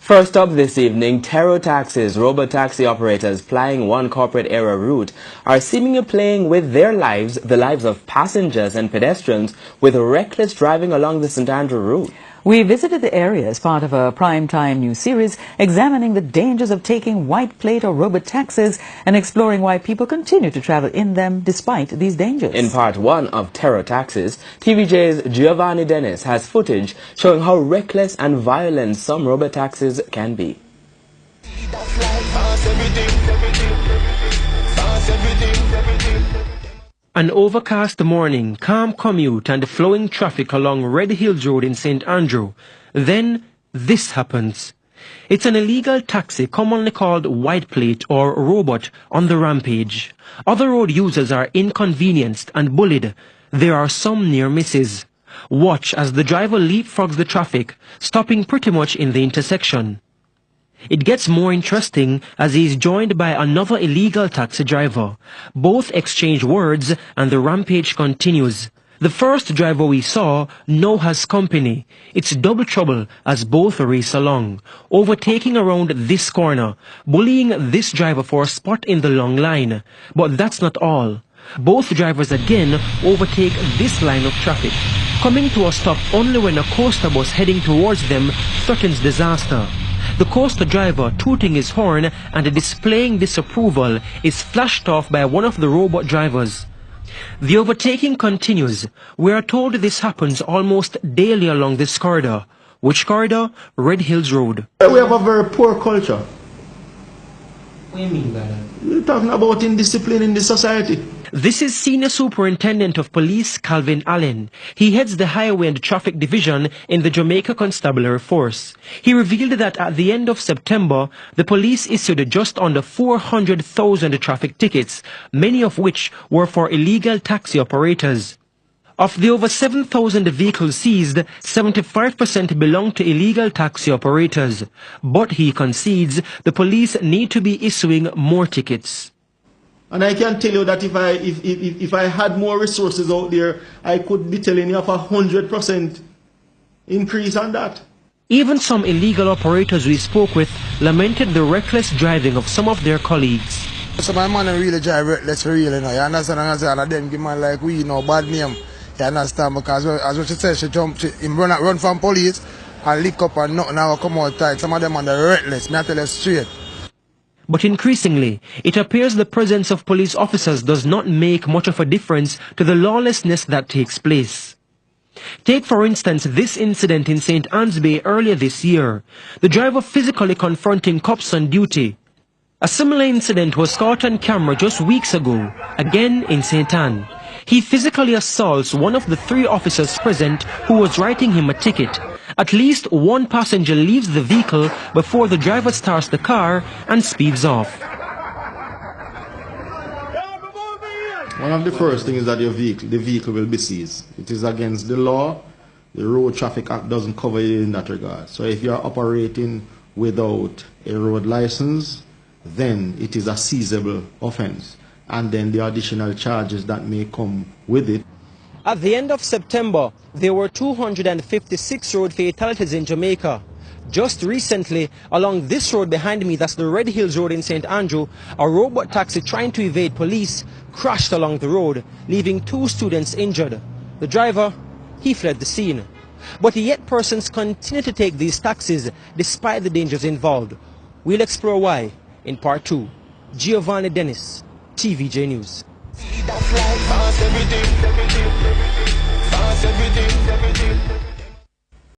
First up this evening, Tero taxis, robo-taxi operators plying one corporate area route, are seemingly playing with their lives, the lives of passengers and pedestrians, with reckless driving along the St. Andrew route. We visited the area as part of a primetime new series examining the dangers of taking white plate or robo-taxis and exploring why people continue to travel in them despite these dangers. In part one of Tero Taxis, TVJ's Giovanni Dennis has footage showing how reckless and violent some robo-taxis can be. An overcast morning, calm commute and flowing traffic along Red Hills Road in St. Andrew. Then, this happens. It's an illegal taxi commonly called white plate or robot on the rampage. Other road users are inconvenienced and bullied. There are some near misses. Watch as the driver leapfrogs the traffic, stopping pretty much in the intersection. It gets more interesting as he is joined by another illegal taxi driver. Both exchange words and the rampage continues. The first driver we saw now has company. It's double trouble as both race along, overtaking around this corner, bullying this driver for a spot in the long line. But that's not all. Both drivers again overtake this line of traffic, coming to a stop only when a coaster bus heading towards them threatens disaster. The coaster driver, tooting his horn and displaying disapproval, is flashed off by one of the robot drivers. The overtaking continues. We are told this happens almost daily along this corridor. Which corridor? Red Hills Road. We have a very poor culture. What do you mean by that? We're talking about indiscipline in the society. This is Senior Superintendent of Police Calvin Allen. He heads the Highway and Traffic Division in the Jamaica Constabulary Force. He revealed that at the end of September, the police issued just under 400,000 traffic tickets, many of which were for illegal taxi operators. Of the over 7,000 vehicles seized, 75% belong to illegal taxi operators. But he concedes the police need to be issuing more tickets. And I can tell you that if I had more resources out there, I could be telling you of 100% increase on that. Even some illegal operators we spoke with lamented the reckless driving of some of their colleagues. So my man really drive reckless for real, you know. You understand? And then give man like we, you know, bad name. You understand? Because as what she said, she jumped, him run from police and lick up and nothing now come out tight. Some of them are the reckless, me I tell you straight. But increasingly, it appears the presence of police officers does not make much of a difference to the lawlessness that takes place. Take, for instance, this incident in St. Anne's Bay earlier this year. The driver physically confronting cops on duty. A similar incident was caught on camera just weeks ago, again in St. Anne. He physically assaults one of the 3 officers present who was writing him a ticket. At least one passenger leaves the vehicle before the driver starts the car and speeds off. One of the first things is that the vehicle will be seized. It is against the law. The Road Traffic Act doesn't cover it in that regard. So if you are operating without a road license, then it is a seizable offense. And then the additional charges that may come with it. At the end of September, there were 256 road fatalities in Jamaica. Just recently, along this road behind me, that's the Red Hills Road in St. Andrew, a robot taxi trying to evade police crashed along the road, leaving 2 students injured. The driver, he fled the scene. But yet persons continue to take these taxis despite the dangers involved. We'll explore why in part 2. Giovanni Dennis, TVJ News.